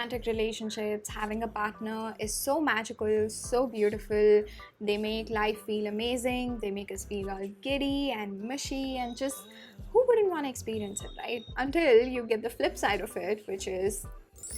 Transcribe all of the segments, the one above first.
romantic relationships, having a partner is so magical, so beautiful. They make life feel amazing, they make us feel all giddy and mushy, and just who wouldn't want to experience it, right? Until you get the flip side of it, which is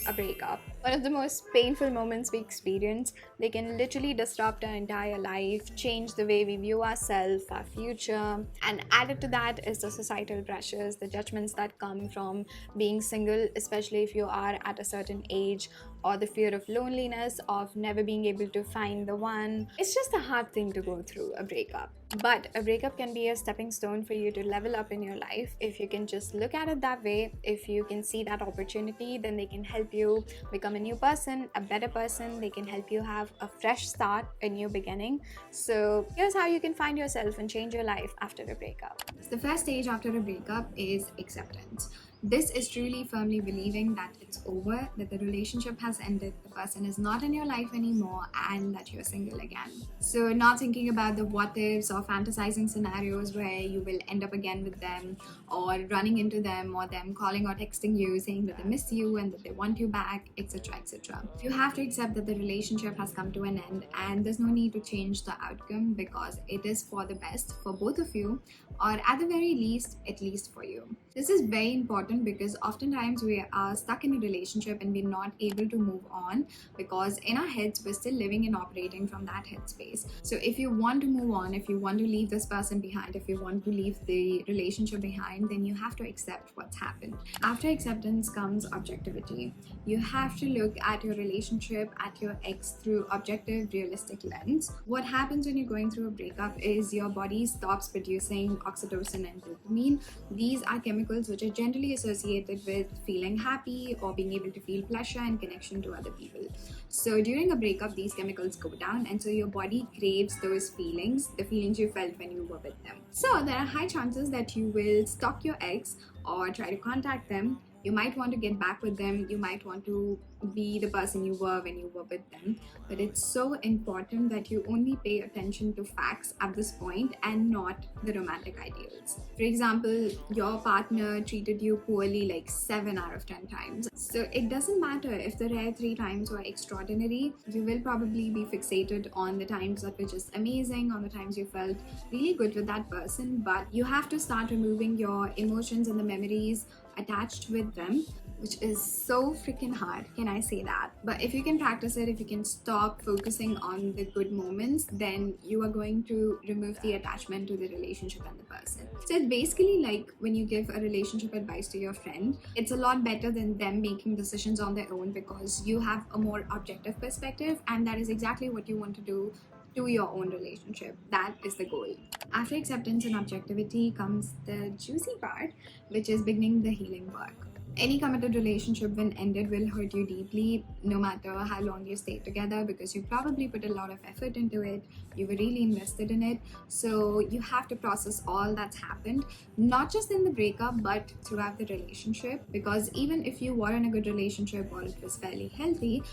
a breakup. One of the most painful moments we experience. They can literally disrupt our entire life, change the way we view ourselves, our future. And added to that is the societal pressures, the judgments that come from being single, especially if you are at a certain age, or the fear of loneliness, of never being able to find the one. It's just a hard thing to go through, a breakup. But a breakup can be a stepping stone for you to level up in your life. If you can just look at it that way, if you can see that opportunity, then they can help you become a new person, a better person. They can help you have a fresh start, a new beginning. So here's how you can find yourself and change your life after a breakup. The first stage after a breakup is acceptance. This is truly firmly believing that it's over, that the relationship has ended, the person is not in your life anymore, and that you're single again. So, not thinking about the what ifs or fantasizing scenarios where you will end up again with them, or running into them, or them calling or texting you saying that they miss you and that they want you back, etc. etc. You have to accept that the relationship has come to an end, and there's no need to change the outcome because it is for the best for both of you, or at the very least, at least for you. This is very important because oftentimes we are stuck in a relationship and we're not able to move on because in our heads we're still living and operating from that headspace. So if you want to move on, if you want to leave this person behind, if you want to leave the relationship behind, then you have to accept what's happened. After acceptance comes objectivity. You have to look at your relationship, at your ex through objective, realistic lens. What happens when you're going through a breakup is your body stops producing oxytocin and dopamine. These are chemicals which are generally associated with feeling happy or being able to feel pleasure and connection to other people. So during a breakup, these chemicals go down, and so your body craves those feelings, the feelings you felt when you were with them. So there are high chances that you will stalk your ex or try to contact them. You might want to get back with them, you might want to be the person you were when you were with them, but it's so important that you only pay attention to facts at this point and not the romantic ideals. For example, your partner treated you poorly like 7 out of 10 times. So it doesn't matter if the rare 3 times were extraordinary, you will probably be fixated on the times that were just amazing, on the times you felt really good with that person, but you have to start removing your emotions and the memories attached with them, which is so freaking hard, can I say that? But if you can practice it, if you can stop focusing on the good moments, then you are going to remove the attachment to the relationship and the person. So it's basically like when you give a relationship advice to your friend, it's a lot better than them making decisions on their own because you have a more objective perspective, and that is exactly what you want to do to your own relationship. That is the goal. After acceptance and objectivity comes the juicy part, which is beginning the healing work. Any committed relationship when ended will hurt you deeply, no matter how long you stayed together, because you probably put a lot of effort into it, you were really invested in it. So you have to process all that's happened, not just in the breakup but throughout the relationship, because even if you were in a good relationship or it was fairly healthy,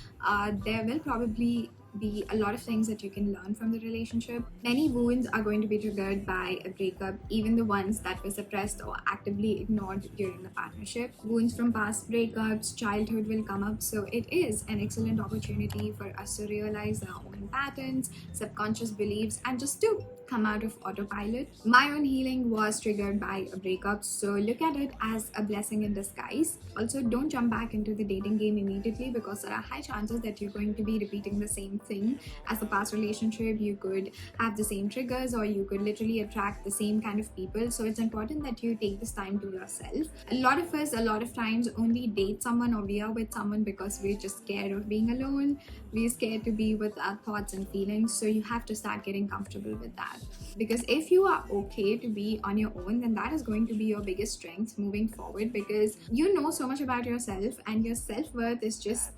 there will probably be a lot of things that you can learn from the relationship. Many wounds are going to be triggered by a breakup, even the ones that were suppressed or actively ignored during the partnership. Wounds from past breakups, childhood will come up, so it is an excellent opportunity for us to realize our own patterns, subconscious beliefs, and just to come out of autopilot. My own healing was triggered by a breakup, so look at it as a blessing in disguise. Also, don't jump back into the dating game immediately because there are high chances that you're going to be repeating the same thing as the past relationship. You could have the same triggers, or you could literally attract the same kind of people. So it's important that you take this time to yourself. A lot of us, a lot of times, only date someone or we are with someone because we're just scared of being alone. We're scared to be with our thoughts and feelings. So you have to start getting comfortable with that. Because if you are okay to be on your own, then that is going to be your biggest strength moving forward, because you know so much about yourself and your self-worth is just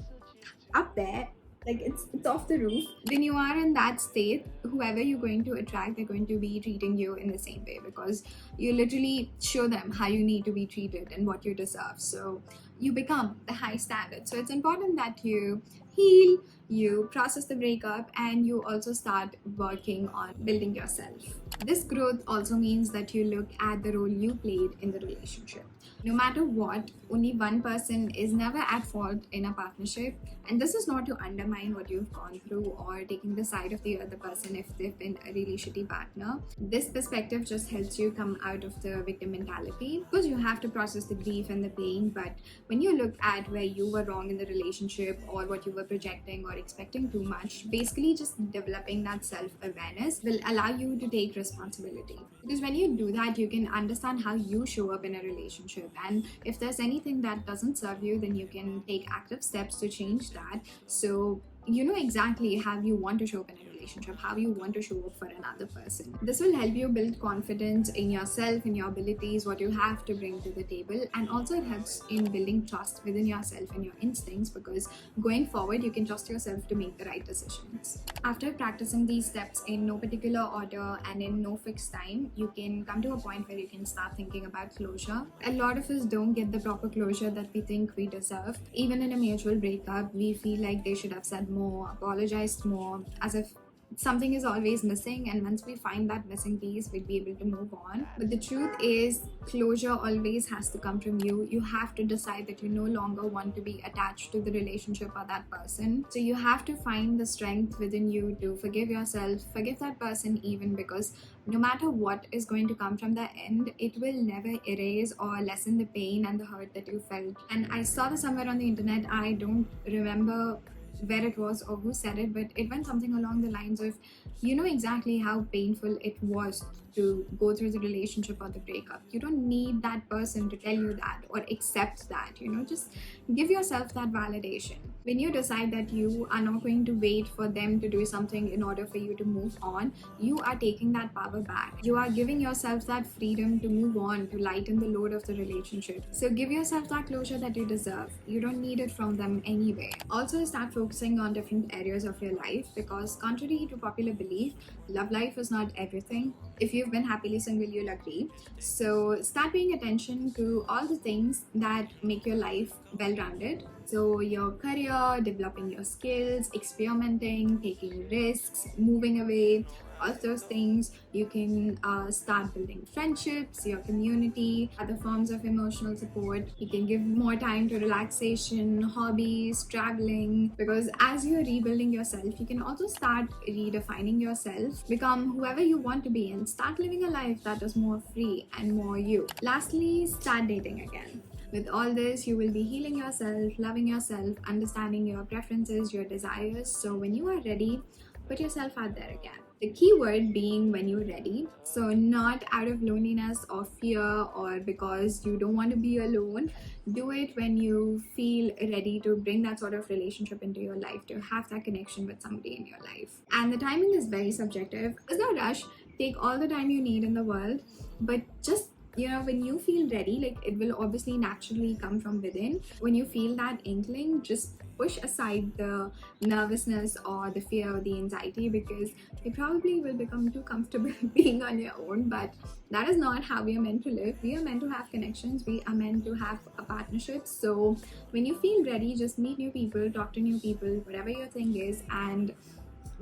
up there, like it's off the roof. When you are in that state, whoever you're going to attract, they're going to be treating you in the same way because you literally show them how you need to be treated and what you deserve. So you become the high standard. So it's important that you heal, you process the breakup, and you also start working on building yourself. This growth also means that you look at the role you played in the relationship. No matter what, only one person is never at fault in a partnership, and this is not to undermine what you've gone through or taking the side of the other person if they've been a really shitty partner. This perspective just helps you come out of the victim mentality, because you have to process the grief and the pain. But when you look at where you were wrong in the relationship or what you were projecting or expecting too much, basically just developing that self-awareness will allow you to take responsibility. Because when you do that, you can understand how you show up in a relationship, and if there's anything that doesn't serve you, then you can take active steps to change that. So you know exactly how you want to show up in a relationship, how you want to show up for another person. This will help you build confidence in yourself, in your abilities, what you have to bring to the table, and also it helps in building trust within yourself and your instincts, because going forward you can trust yourself to make the right decisions. After practicing these steps in no particular order and in no fixed time, you can come to a point where you can start thinking about closure. A lot of us don't get the proper closure that we think we deserve. Even in a mutual breakup, we feel like they should have said more, apologized more, as if something is always missing, and once we find that missing piece, we'll be able to move on. But the truth is, closure always has to come from you. You have to decide that you no longer want to be attached to the relationship or that person. So you have to find the strength within you to forgive yourself, forgive that person even, because no matter what is going to come from the end, it will never erase or lessen the pain and the hurt that you felt. And I saw this somewhere on the internet, I don't remember where it was or who said it, but it went something along the lines of, you know exactly how painful it was to go through the relationship or the breakup. You don't need that person to tell you that or accept that, just give yourself that validation. When you decide that you are not going to wait for them to do something in order for you to move on, you are taking that power back. You are giving yourself that freedom to move on, to lighten the load of the relationship. So give yourself that closure that you deserve. You don't need it from them anyway. Also, start focusing on different areas of your life, because contrary to popular belief, love life is not everything. If you've been happily single, you'll agree. So start paying attention to all the things that make your life well-rounded. So your career, developing your skills, experimenting, taking risks, moving away, all of those things. You can start building friendships, your community, other forms of emotional support. You can give more time to relaxation, hobbies, traveling, because as you're rebuilding yourself, you can also start redefining yourself, become whoever you want to be, and start living a life that is more free and more you. Lastly, start dating again. With all this, you will be healing yourself, loving yourself, understanding your preferences, your desires. So when you are ready, put yourself out there again. The key word being when you're ready. So not out of loneliness or fear or because you don't want to be alone. Do it when you feel ready to bring that sort of relationship into your life, to have that connection with somebody in your life. And the timing is very subjective. There's no rush. Take all the time you need in the world, but just when you feel ready, like, it will obviously naturally come from within. When you feel that inkling, just push aside the nervousness or the fear or the anxiety, because you probably will become too comfortable being on your own. But that is not how we are meant to live. We are meant to have connections. We are meant to have a partnership. So when you feel ready, just meet new people, talk to new people, whatever your thing is, and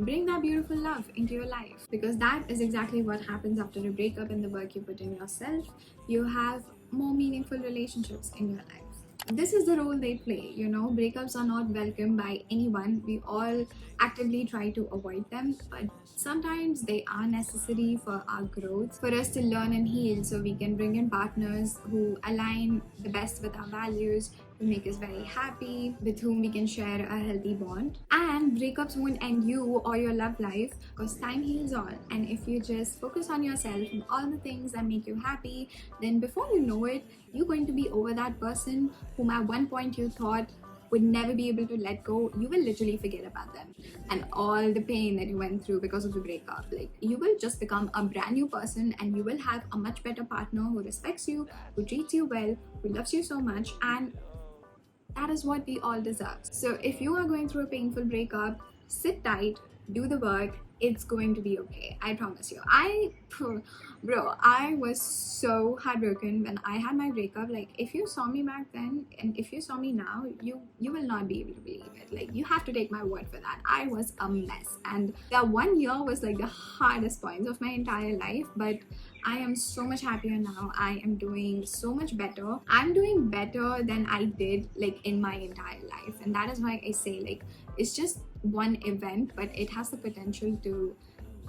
bring that beautiful love into your life, because that is exactly what happens after a breakup. And the work you put in yourself, you have more meaningful relationships in your life. This is the role they play. Breakups are not welcome by anyone. We all actively try to avoid them, but sometimes they are necessary for our growth, for us to learn and heal, so we can bring in partners who align the best with our values, who make us very happy, with whom we can share a healthy bond. And breakups won't end you or your love life, because time heals all. And if you just focus on yourself and all the things that make you happy, then before you know it, you're going to be over that person whom at one point you thought would never be able to let go. You will literally forget about them and all the pain that you went through because of the breakup. Like, you will just become a brand new person, and you will have a much better partner who respects you, who treats you well, who loves you so much. And that is what we all deserve. So if you are going through a painful breakup, sit tight, do the work, it's going to be okay. I promise you. Bro, I was so heartbroken when I had my breakup. Like, if you saw me back then and if you saw me now, you will not be able to believe it. Like, you have to take my word for that. I was a mess, and that 1 year was like the hardest points of my entire life. But I am so much happier now. I am doing so much better. I'm doing better than I did like in my entire life, and that is why I say, like, it's just one event, but it has the potential to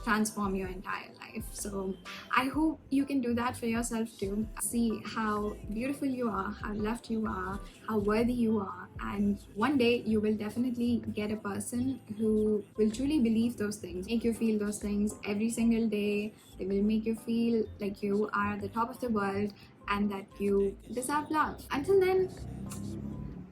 transform your entire life. So I hope you can do that for yourself too. See how beautiful you are, how loved you are, how worthy you are, and one day you will definitely get a person who will truly believe those things, make you feel those things every single day. They will make you feel like you are at the top of the world and that you deserve love. Until then,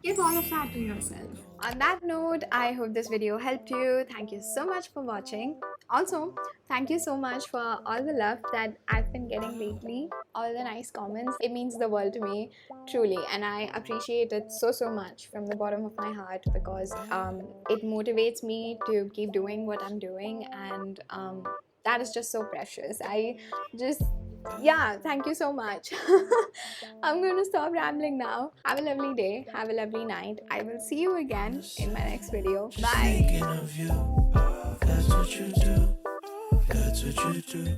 give all of that to yourself. On that note, I hope this video helped you. Thank you so much for watching. Also, thank you so much for all the love that I've been getting lately, all the nice comments. It means the world to me, truly, and I appreciate it so much from the bottom of my heart, because it motivates me to keep doing what I'm doing, and that is just so precious. Yeah, thank you so much. I'm going to stop rambling now. Have a lovely day. Have a lovely night. I will see you again in my next video. Bye. Thinking of you, that's what you do. That's what you do.